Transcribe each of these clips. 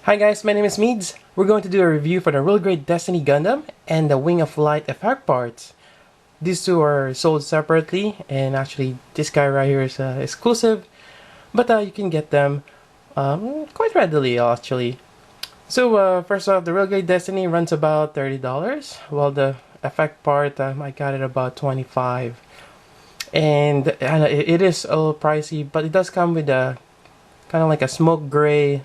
Hi guys, my name is Meads. We're going to do a review for the Real Great Destiny Gundam and the Wing of Light effect parts. These two are sold separately, and actually this guy right here is exclusive, but you can get them quite readily actually. So first off, the Real Great Destiny runs about $30, while the effect part I got it about 25. And it is a little pricey, but it does come with a kind of like a smoke gray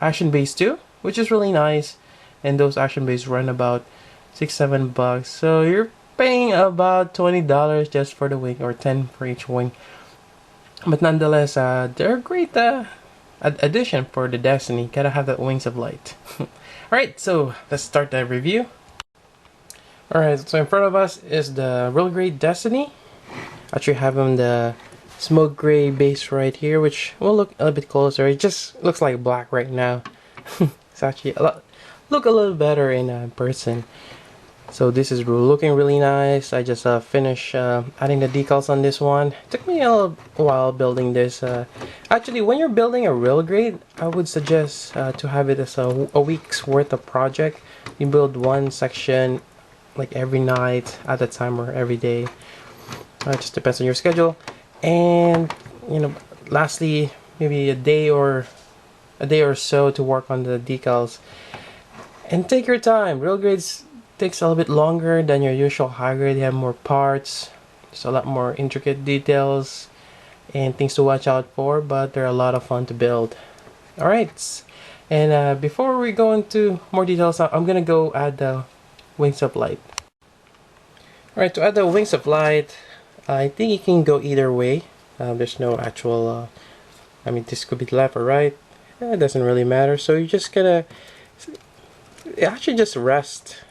action base too, which is really nice. And those action bases run about $6-7, so you're paying about $20 just for the wing, or 10 for each wing. But nonetheless, they're a great addition for the Destiny. Gotta have that Wings of Light. Alright, so let's start the review. Alright, so in front of us is the Real Great Destiny. Actually have them the smoke gray base right here, which will look a little bit closer. It just looks like black right now. It's actually look a little better in person. So this is looking really nice. I just finished adding the decals on this one. It took me a little while building this. Actually, when you're building a real grade, I would suggest to have it as a week's worth of project. You build one section like every night at a time or every day. It just depends on your schedule. And lastly, maybe a day or so to work on the decals. And take your time. Real grades takes a little bit longer than your usual high grade. You have more parts, there's a lot more intricate details and things to watch out for, but they're a lot of fun to build. Alright, and before we go into more details, I'm gonna go add the Wings of Light. Alright, to add the Wings of Light, I think it can go either way. There's no actual I mean, this could be left or right. It doesn't really matter. So you just gotta actually just rest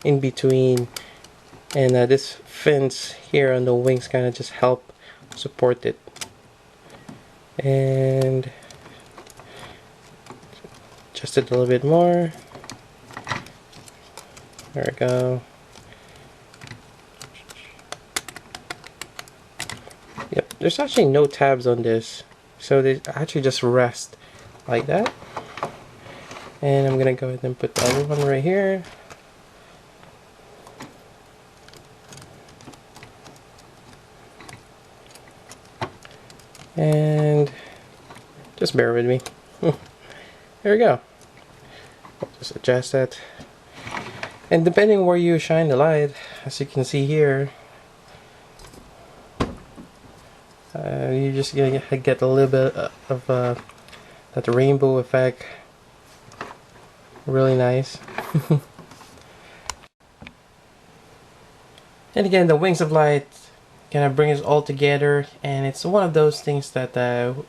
in between, and this fins here on the wings kind of just help support it. And just a little bit more. There we go. Yep, there's actually no tabs on this, so they actually just rest like that. And I'm gonna go ahead and put the other one right here. And just bear with me. There we go. I'll just adjust that. And depending where you shine the light, as you can see here, you just get a little bit of that rainbow effect. Really nice. And again, the Wings of Light kind of bring us all together, and it's one of those things that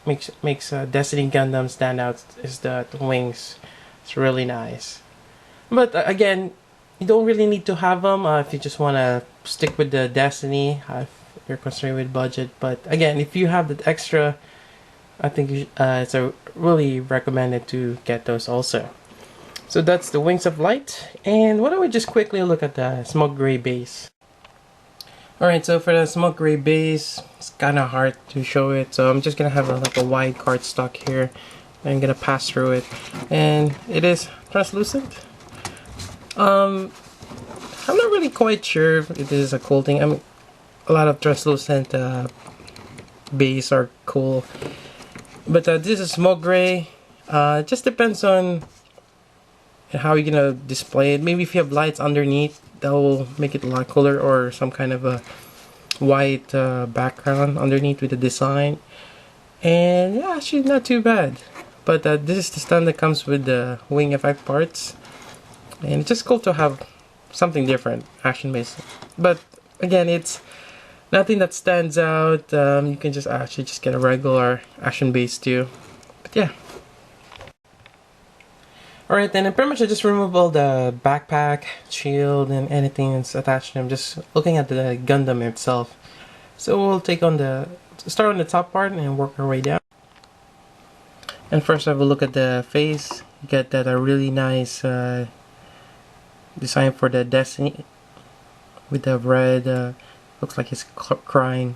makes Destiny Gundam stand out, is the wings. It's really nice. But again, you don't really need to have them if you just want to stick with the Destiny, if you're concerned with budget. But again, if you have that extra, I think it's really recommended to get those also. So that's the Wings of Light, and why don't we just quickly look at the smoke gray base. Alright, so for the smoke gray base, it's kind of hard to show it, so I'm just gonna have like a wide cardstock here. I'm gonna pass through it, and it is translucent. I'm not really quite sure if it is a cool thing. I mean, a lot of translucent base are cool, but this is smoke gray. It just depends on how you're gonna display it. Maybe if you have lights underneath, that will make it a lot cooler, or some kind of a white background underneath with the design. And yeah, actually not too bad. But this is the stand that comes with the wing effect parts, and it's just cool to have something different, action based. But again, it's nothing that stands out. You can just actually just get a regular action base too. But yeah. Alright, then pretty much I just remove all the backpack, shield, and anything that's attached to them. Just looking at the Gundam itself. So we'll start on the top part and work our way down. And first have a look at the face. You get that a really nice design for the Destiny with the red. Looks like he's crying,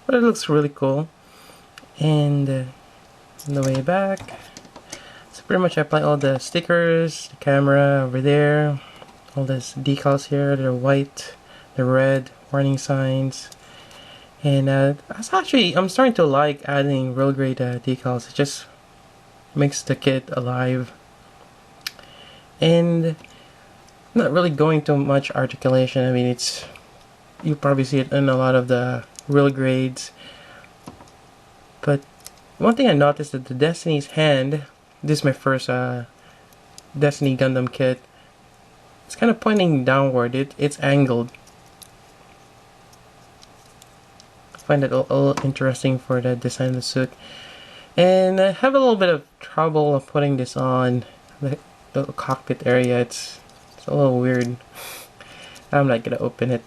but it looks really cool. And on the way back, pretty much I apply all the stickers, the camera over there, all these decals here, the white, the red, warning signs. And I'm starting to like adding real grade decals. It just makes the kit alive. And not really going too much articulation. I mean, you probably see it in a lot of the real grades. But one thing I noticed that the Destiny's hand, this is my first Destiny Gundam kit, it's kind of pointing downward. It's angled. I find it a little interesting for the design of the suit. And I have a little bit of trouble putting this on the cockpit area. It's a little weird. I'm not gonna open it.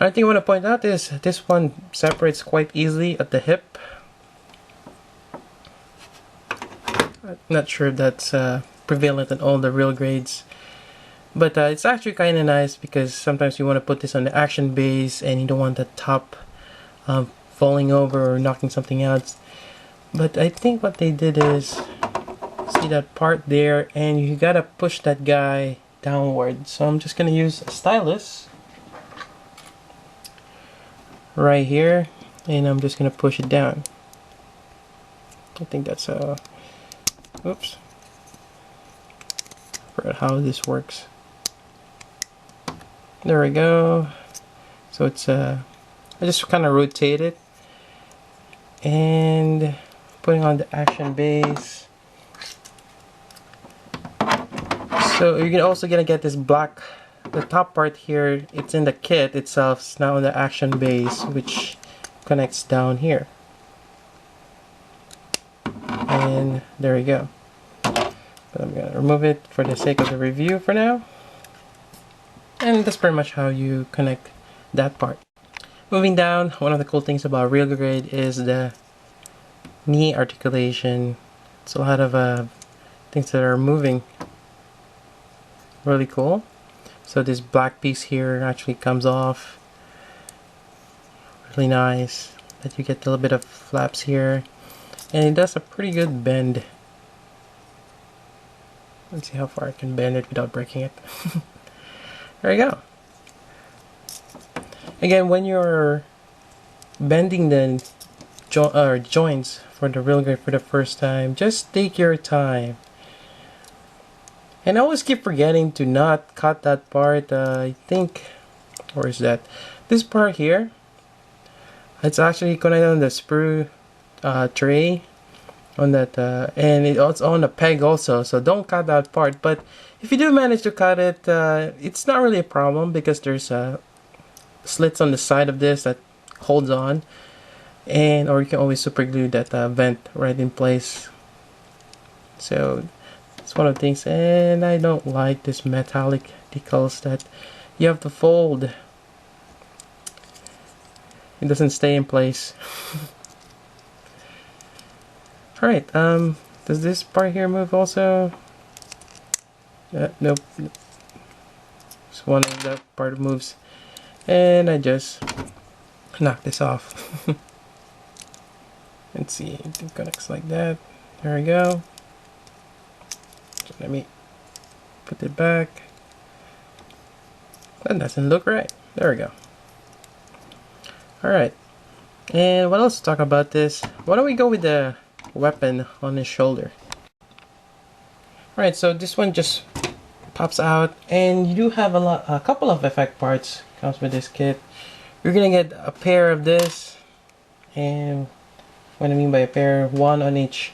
Another thing I want to point out is this one separates quite easily at the hip. I'm not sure if that's prevalent in all the real grades, but it's actually kind of nice because sometimes you want to put this on the action base and you don't want the top falling over or knocking something out. But I think what they did is, see that part there, and you gotta push that guy downward. So I'm just gonna use a stylus right here, and I'm just gonna push it down. I think that's oops, I forgot how this works. There we go. So it's I just kind of rotate it and putting on the action base. So you're also gonna get this black, the top part here, it's in the kit itself, it's now on the action base, which connects down here. And there we go. But I'm gonna remove it for the sake of the review for now. And that's pretty much how you connect that part. Moving down, one of the cool things about real grade is the knee articulation. It's a lot of things that are moving. Really cool. So this black piece here actually comes off. Really nice. That you get a little bit of flaps here. And it does a pretty good bend. Let's see how far I can bend it without breaking it. There you go. Again, when you're bending the joints for the real grade for the first time, just take your time. And I always keep forgetting to not cut that part. I think, where is that? This part here, it's actually connected on the sprue tray on that, and it's on the peg also. So don't cut that part. But if you do manage to cut it, it's not really a problem because there's slits on the side of this that holds on, and or you can always super glue that vent right in place. So it's one of the things. And I don't like this metallic decals that you have to fold. It doesn't stay in place. Alright, does this part here move also? Nope. Just one of that part moves. And I just knock this off. Let's see, it connects like that. There we go. So let me put it back. That doesn't look right. There we go. Alright. And what else to talk about this? Why don't we go with the weapon on his shoulder? Alright, so this one just pops out, and you do have a couple of effect parts comes with this kit. You're gonna get a pair of this, and what I mean by a pair, one on each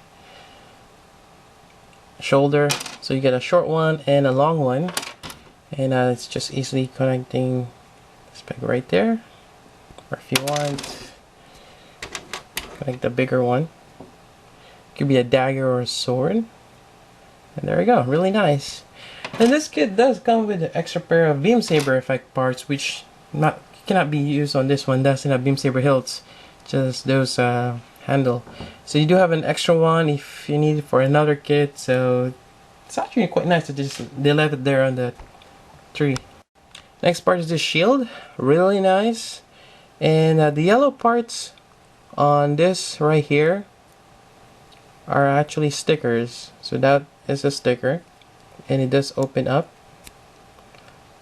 shoulder. So you get a short one and a long one, and it's just easily connecting this peg right there. Or if you want, connect the bigger one. It could be a dagger or a sword. And there we go, really nice. And this kit does come with an extra pair of beam saber effect parts, which cannot be used on this one. Doesn't have beam saber hilts, just those handle. So you do have an extra one if you need it for another kit. So it's actually quite nice to they left it there on the tree. Next part is the shield, really nice. And the yellow parts on this right here are actually stickers. So that is a sticker, and it does open up.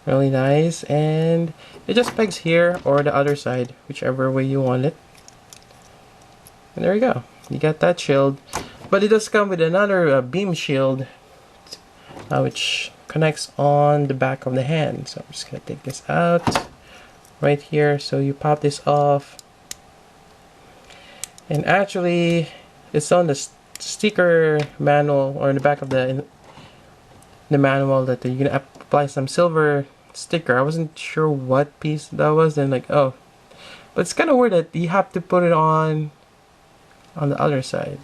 Really nice, and it just pegs here or the other side, whichever way you want it. And there you go. You got that shield, but it does come with another beam shield, which connects on the back of the hand. So I'm just gonna take this out right here. So you pop this off, and actually it's on the sticker manual, or in the back of the manual, that you're gonna apply some silver sticker. I wasn't sure what piece that was, and like, oh, but it's kind of weird that you have to put it on the other side.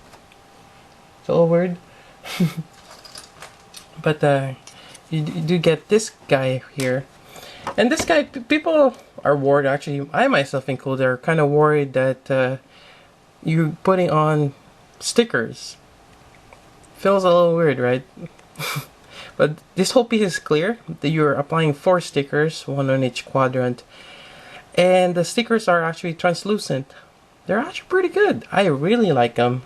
It's a little weird. But you do get this guy here, and this guy, people are worried, actually I myself included, are kind of worried that you're putting on stickers. Feels a little weird, right? But this whole piece is clear. That you're applying 4 stickers, 1 on each quadrant, and the stickers are actually translucent. They're actually pretty good. I really like them.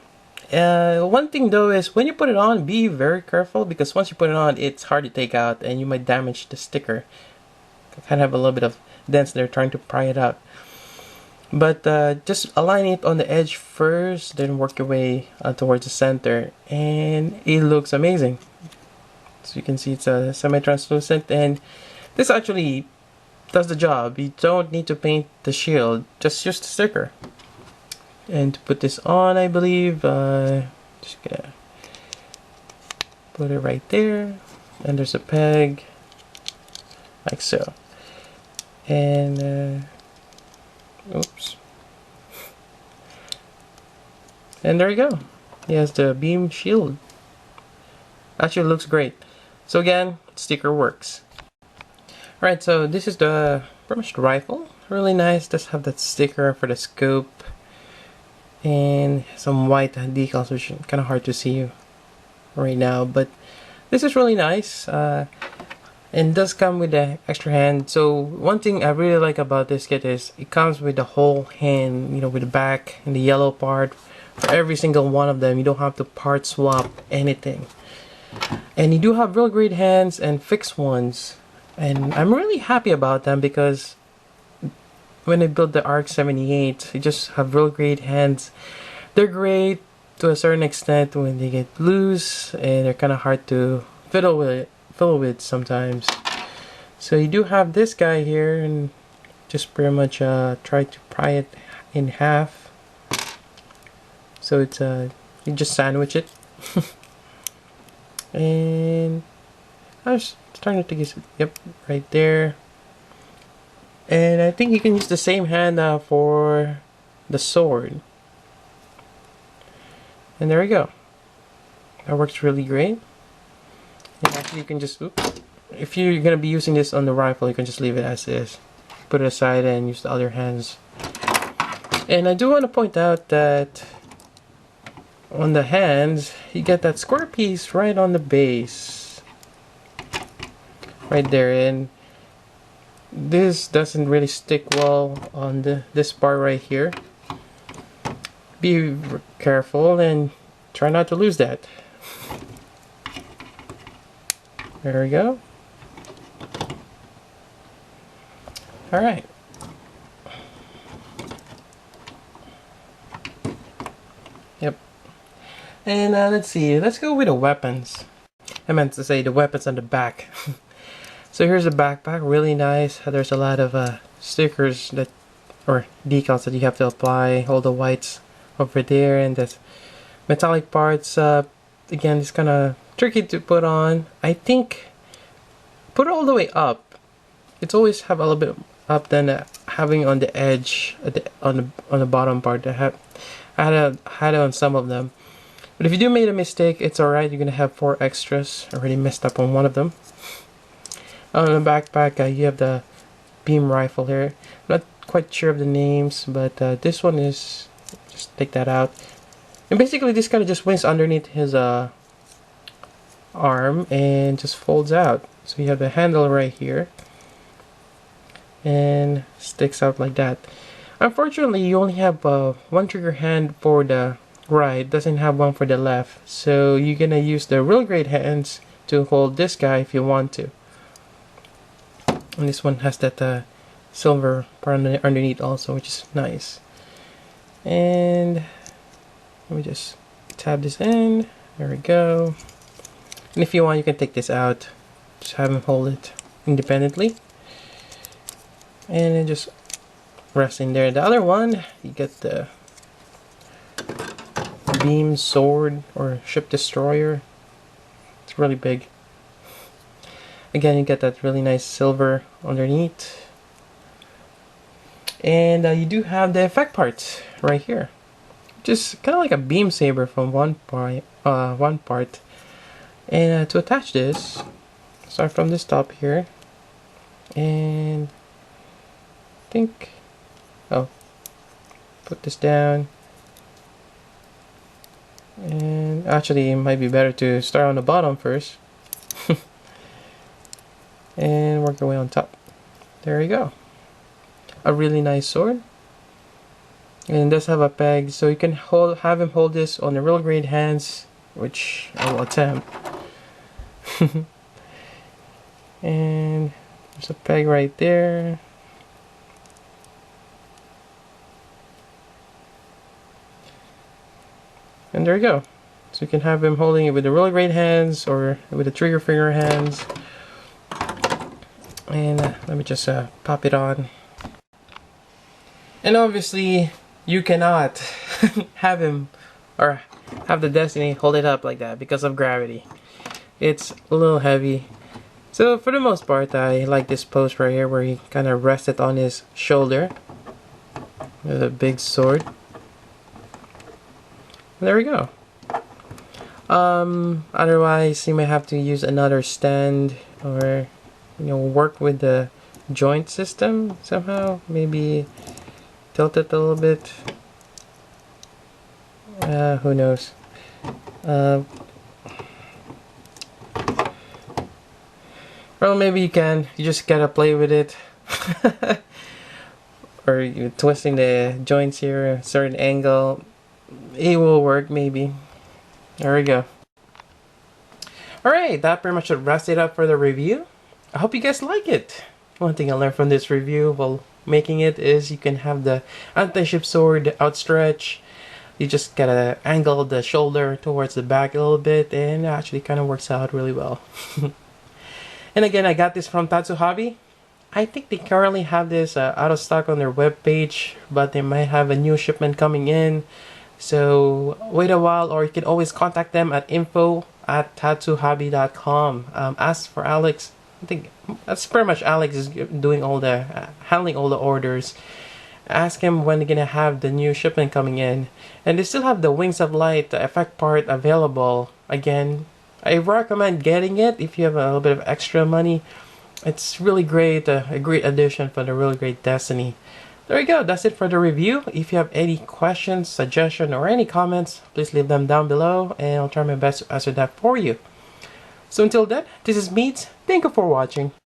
One thing though is, when you put it on, be very careful, because once you put it on, it's hard to take out and you might damage the sticker. Kind of have a little bit of dents there trying to pry it out. But just align it on the edge first, then work your way towards the center, and it looks amazing. So you can see it's a semi-translucent, and this actually does the job. You don't need to paint the shield, just use the sticker. And to put this on, I believe, just gonna put it right there, and there's a peg, like so. And oops. And there you go. He has the beam shield. Actually looks great. So again, sticker works. Alright, so this is the pretty much the rifle. Really nice. Does have that sticker for the scope, and some white decals, which is kind of hard to see right now, but this is really nice. And does come with the extra hand. So one thing I really like about this kit is it comes with the whole hand, you know, with the back and the yellow part for every single one of them. You don't have to part swap anything. And you do have real great hands and fixed ones, and I'm really happy about them, because when I built the ARC 78, you just have real great hands. They're great to a certain extent when they get loose, and they're kind of hard to fiddle with sometimes. So you do have this guy here, and just pretty much try to pry it in half. So it's you just sandwich it. And I was starting to get, yep, right there. And I think you can use the same hand for the sword. And there we go. That works really great. And actually you can just, oops, if you're going to be using this on the rifle, you can just leave it as is. Put it aside and use the other hands. And I do want to point out that on the hands, you get that square piece right on the base. Right there, and this doesn't really stick well on this part right here. Be careful and try not to lose that. There we go. Alright. Yep. And let's see, let's go with the weapons. I meant to say the weapons on the back. So here's a backpack, really nice. There's a lot of stickers that, or decals that you have to apply. All the whites over there, and the metallic parts. Again, it's kind of tricky to put on. I think put it all the way up. It's always have a little bit up than having on the edge, on the bottom part. I had it on some of them. But if you do make a mistake, it's alright. You're gonna have 4 extras. Already messed up on one of them. On the backpack, you have the beam rifle here. I'm not quite sure of the names, but this one is, just take that out. And basically, this kind of just wins underneath his arm and just folds out. So you have the handle right here, and sticks out like that. Unfortunately, you only have one trigger hand for the right, doesn't have one for the left. So you're gonna use the real great hands to hold this guy if you want to. And this one has that silver part underneath also, which is nice. And let me just tab this in. There we go. And if you want, you can take this out. Just have him hold it independently. And then just rest in there. The other one, you get the beam sword or ship destroyer. It's really big. Again, you get that really nice silver underneath. And you do have the effect parts right here. Just kind of like a beam saber from one part. And to attach this, start from this top here. And I think, put this down. And actually, it might be better to start on the bottom first. And work your way on top. There you go. A really nice sword. And it does have a peg, so you can have him hold this on the real great hands, which I will attempt. And there's a peg right there. And there you go. So you can have him holding it with the real great hands or with the trigger finger hands. And let me just pop it on. And obviously you cannot have him or have the Destiny hold it up like that because of gravity. It's a little heavy. So for the most part, I like this pose right here where he kind of rested on his shoulder with a big sword. There we go. Otherwise you may have to use another stand or work with the joint system somehow. Maybe tilt it a little bit. Who knows? Well, maybe you can. You just gotta play with it. Or you're twisting the joints here a certain angle. It will work maybe. There we go. Alright, that pretty much should wrap it up for the review. I hope you guys like it. One thing I learned from this review while making it is you can have the anti-ship sword outstretch. You just gotta angle the shoulder towards the back a little bit, and it actually kind of works out really well. And again, I got this from Tatsu Hobby. I think they currently have this out of stock on their webpage, but they might have a new shipment coming in. So wait a while, or you can always contact them at info@tatsuhobby.com. Ask for Alex. I think that's pretty much Alex is doing all the handling all the orders. Ask him when they're gonna have the new shipment coming in, and they still have the Wings of Light effect part available. Again, I recommend getting it if you have a little bit of extra money. It's really great, a great addition for the really great Destiny. There you go, that's it for the review. If you have any questions, suggestions, or any comments, please leave them down below and I'll try my best to answer that for you. So until then, this is Meats. Thank you for watching.